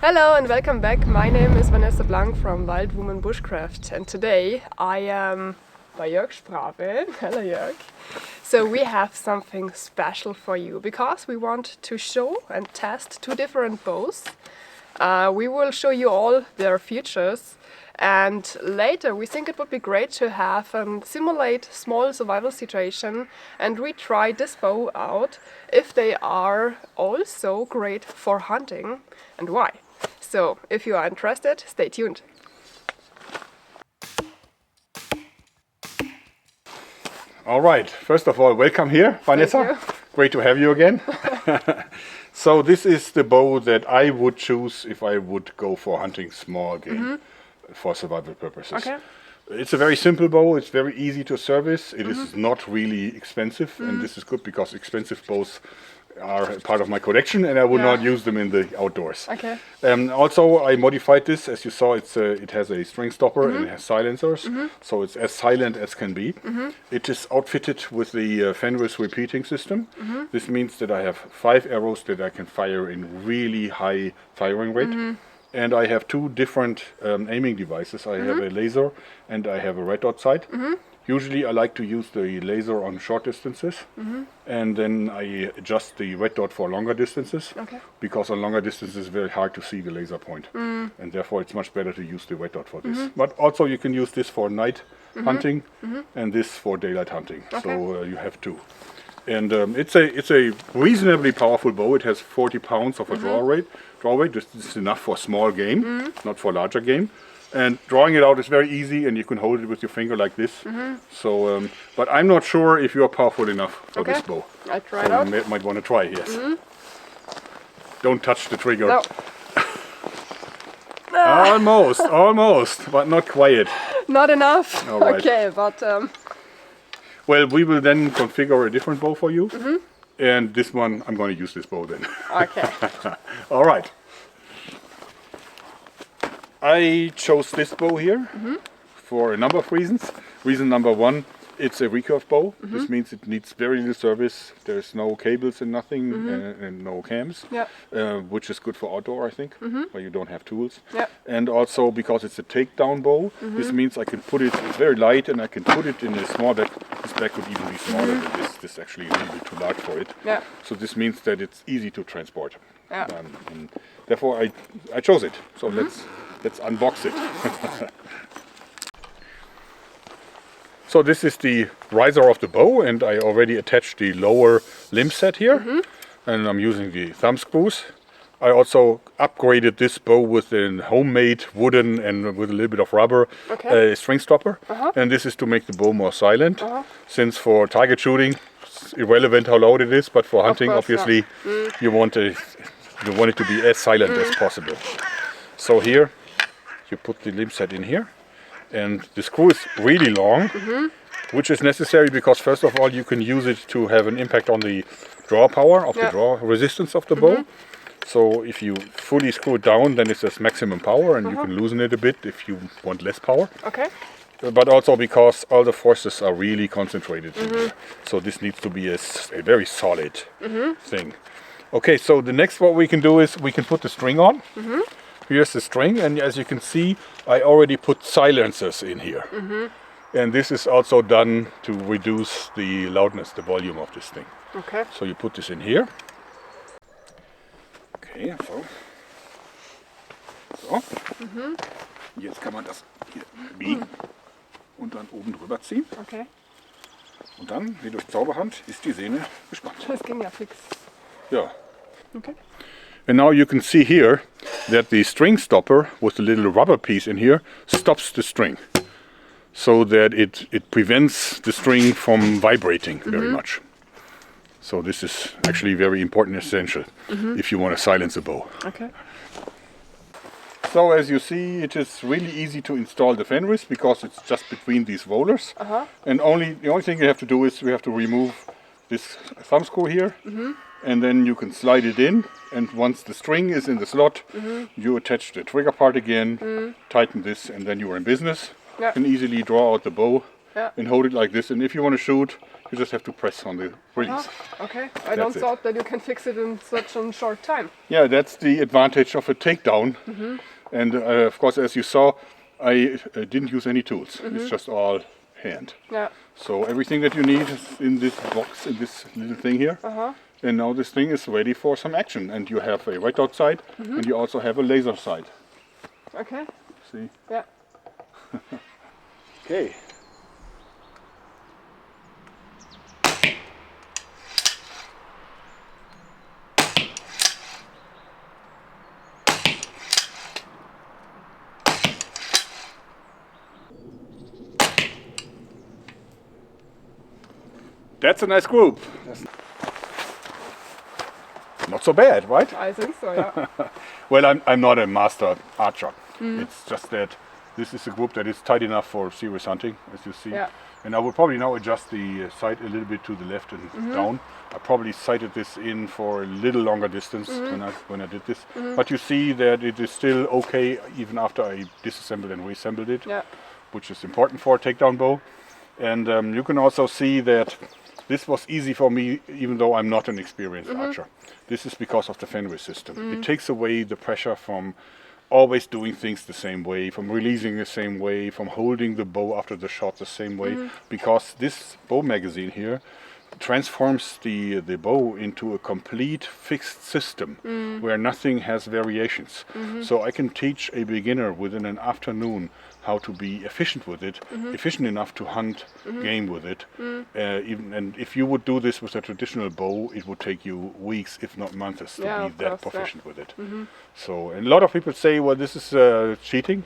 Hello and welcome back. My name is VanessaBlank from Wild Woman Bushcraft, and today I am by Jörg Sprave. Hello Jörg. So we have something special for you because we want to show and test two different bows. We will show you all their features, and later we think it would be great to have simulate small survival situation and we try this bow out if they are also great for hunting and why. So if you are interested, stay tuned. All right, first of all, welcome here, Vanessa. Great to have you again. So this is the bow that I would choose if I would go for hunting small game for survival purposes. Okay. It's a very simple bow, it's very easy to service, it is not really expensive, and this is good because expensive bows are part of my collection and I would not use them in the outdoors. Okay. Also, I modified this. As you saw, it has a string stopper and it has silencers, so it's as silent as can be. It is outfitted with the FENRIS repeating system. This means that I have 5 arrows that I can fire in really high firing rate. And I have two different aiming devices. I have a laser and I have a red dot sight. Usually I like to use the laser on short distances, and then I adjust the red dot for longer distances, because on longer distances it's very hard to see the laser point, and therefore it's much better to use the red dot for this. But also you can use this for night hunting and this for daylight hunting, so you have two. And it's a reasonably powerful bow. It has 40 pounds of a draw weight. This is enough for small game, not for larger game. And drawing it out is very easy, and you can hold it with your finger like this. So, but I'm not sure if you are powerful enough for this bow. I try it out. You might want to try, yes. Don't touch the trigger. No. Almost, but not quite. Not enough. All right. Okay, but well, we will then configure a different bow for you. And this one, I'm going to use this bow then. okay. All right. I chose this bow here for a number of reasons. Reason number one, it's a recurve bow. This means it needs very little service. There's no cables and nothing, and no cams, which is good for outdoor, I think, where you don't have tools. And also because it's a takedown bow, this means I can put it, it's very light, and I can put it in a small bag. This bag could even be smaller than this. This actually is a little bit too large for it. So this means that it's easy to transport. And therefore I chose it. So let's unbox it. So this is the riser of the bow, and I already attached the lower limb set here, and I'm using the thumb screws. I also upgraded this bow with a homemade wooden and with a little bit of rubber string stopper, and this is to make the bow more silent, since for target shooting it's irrelevant how loud it is, but for hunting obviously you want it to be as silent as possible. So here you put the limb set in here, and the screw is really long, which is necessary because first of all you can use it to have an impact on the draw power of the draw resistance of the bow. So if you fully screw it down, then it has maximum power, and you can loosen it a bit if you want less power. But also because all the forces are really concentrated in here. So this needs to be a very solid thing. Okay, so the next what we can do is we can put the string on. Here's the string, and as you can see, I already put silencers in here. And this is also done to reduce the loudness, the volume of this thing. So you put this in here. Okay, so. Jetzt kann man das hier biegen und dann oben drüber ziehen. Und dann, wie durch Zauberhand, ist die Sehne gespannt. Das ging ja fix. Ja. And now you can see here that the string stopper with the little rubber piece in here stops the string, so that it prevents the string from vibrating very much. So this is actually very important, essential, if you want to silence a bow. So as you see, it is really easy to install the FENRIS because it's just between these rollers. And the only thing you have to do is we have to remove this thumb screw here, and then you can slide it in, and once the string is in the slot, you attach the trigger part again, tighten this, and then you are in business. You can easily draw out the bow and hold it like this, and if you want to shoot, You just have to press on the release. Okay, I don't thought that you can fix it in such a short time. Yeah, that's the advantage of a takedown. And of course, as you saw, I didn't use any tools. It's just all hand. Yeah. So everything that you need is in this box, in this little thing here. And now this thing is ready for some action. And you have a white dot sight, and you also have a laser sight. Okay. See? Yeah. Okay. That's a nice group. Not so bad, right? I think so, yeah. Well, I'm not a master archer. It's just that this is a group that is tight enough for serious hunting, as you see. Yeah. And I will probably now adjust the sight a little bit to the left and down. I probably sighted this in for a little longer distance when I did this. But you see that it is still okay even after I disassembled and reassembled it, Yeah. which is important for a takedown bow. And you can also see that this was easy for me, even though I'm not an experienced archer. This is because of the FENRIS system. It takes away the pressure from always doing things the same way, from releasing the same way, from holding the bow after the shot the same way, because this bow magazine here transforms the bow into a complete fixed system where nothing has variations. So I can teach a beginner within an afternoon how to be efficient with it, efficient enough to hunt game with it. And if you would do this with a traditional bow, it would take you weeks, if not months, to be that proficient with it. So, and a lot of people say, well, this is cheating.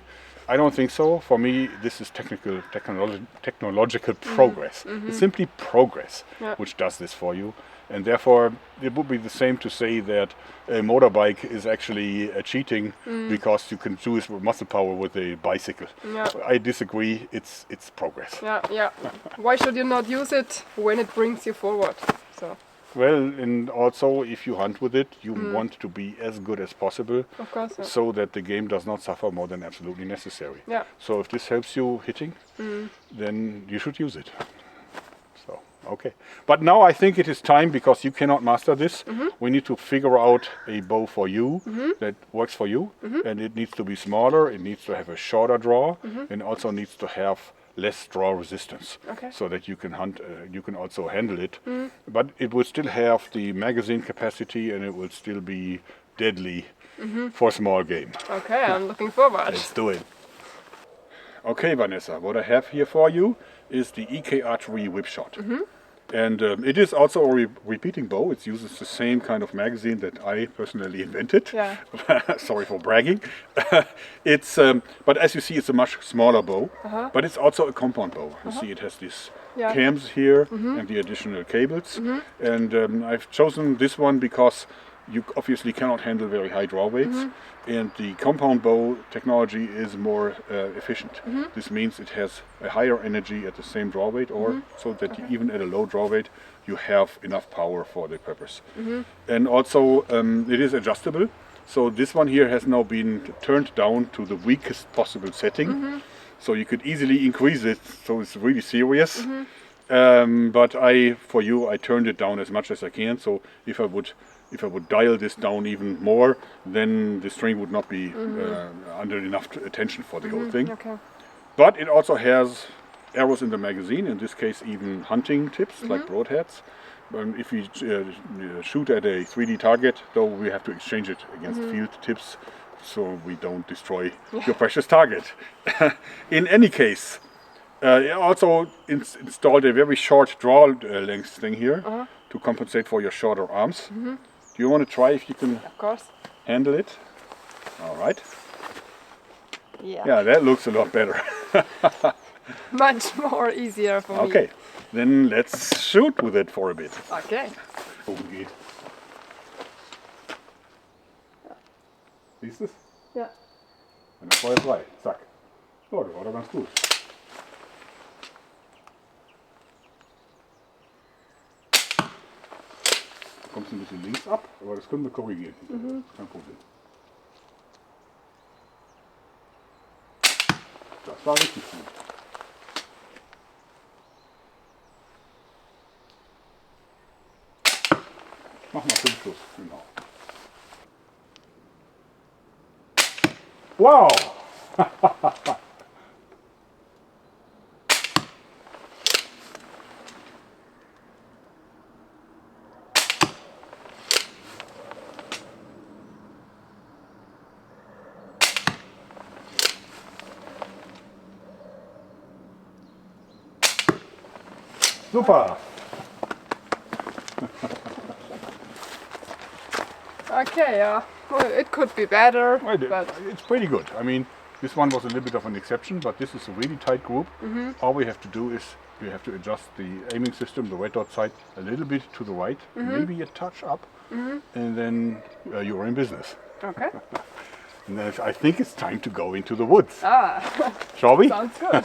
I don't think so. For me, this is technological progress. It's simply progress which does this for you. And therefore, it would be the same to say that a motorbike is actually cheating because you can do this with muscle power with a bicycle. Yeah. I disagree. It's progress. Yeah, yeah. Why should you not use it when it brings you forward? So. Well, and also if you hunt with it, you want to be as good as possible, Of course, yeah. so that the game does not suffer more than absolutely necessary. Yeah. So if this helps you hitting, then you should use it. So, okay. But now I think it is time, because you cannot master this. We need to figure out a bow for you that works for you, and it needs to be smaller, it needs to have a shorter draw, and also needs to have less draw resistance, so that you can hunt, you can also handle it, but it will still have the magazine capacity, and it will still be deadly for small game. Okay, I'm looking forward. Let's do it. Okay, Vanessa, what I have here for you is the EK Archery Whipshot. And it is also a repeating bow. It uses the same kind of magazine that I personally invented. Yeah. Sorry for bragging. It's, but as you see, it's a much smaller bow. But it's also a compound bow. You see, it has these cams here and the additional cables. And I've chosen this one because you obviously cannot handle very high draw weights, and the compound bow technology is more efficient. This means it has a higher energy at the same draw weight, or so that you, even at a low draw weight, you have enough power for the purpose. And also it is adjustable. So this one here has now been turned down to the weakest possible setting. So you could easily increase it, so it's really serious. But for you, I turned it down as much as I can. So if I would dial this down even more, then the string would not be under enough attention for the whole thing. Okay. But it also has arrows in the magazine, in this case even hunting tips, like broadheads. If we shoot at a 3D target, though, we have to exchange it against field tips, so we don't destroy your precious target. In any case, I also installed a very short draw length thing here to compensate for your shorter arms. Do you want to try if you can handle it? All right. Yeah, that looks a lot better. Much more easier for me. Okay, then let's shoot with it for a bit. Okay. Worum geht. Siehst du es? Ja. Dann ist Feuer frei. Zack. So, das war doch ganz gut. Du kommst ein bisschen links ab, aber das können wir korrigieren. Kein Problem. Das war richtig gut. Mach mal 5 Schuss, genau. Wow! Super! Okay, yeah. Well, it could be better, Well, but it's pretty good. I mean, this one was a little bit of an exception, but this is a really tight group. All we have to do is we have to adjust the aiming system, the red dot sight, a little bit to the right, maybe a touch up, and then you're in business. okay. And then I think it's time to go into the woods. Ah, Shall we? sounds good.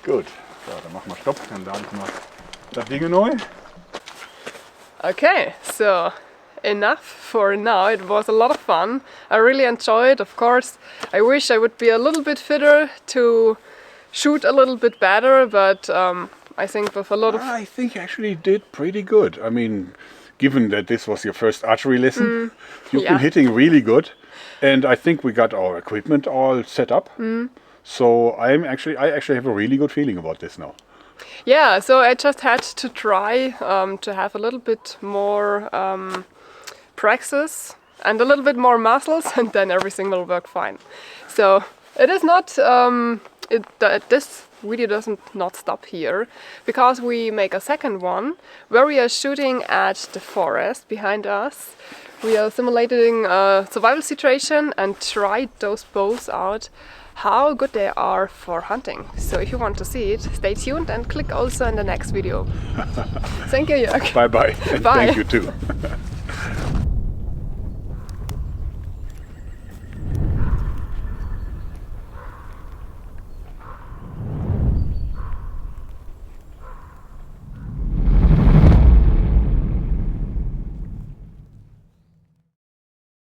Gut. So, dann machen wir Stopp, dann lade ich mal das Ding neu. Okay, so enough for now. It was a lot of fun. I really enjoyed, of course. I wish I would be a little bit fitter to shoot a little bit better, but I think with a lot of... I think you actually did pretty good. I mean, given that this was your first archery lesson, you've been hitting really good. And I think we got our equipment all set up. So I actually have a really good feeling about this now. Yeah, so I just had to try to have a little bit more praxis and a little bit more muscles, and then everything will work fine. So it is not, this video doesn't not stop here, because we make a second one where we are shooting at the forest behind us. We are simulating a survival situation and tried those bows out, how good they are for hunting. So if you want to see it, stay tuned and click also in the next video. Thank you, Jörg. Bye bye. And Bye. thank you too.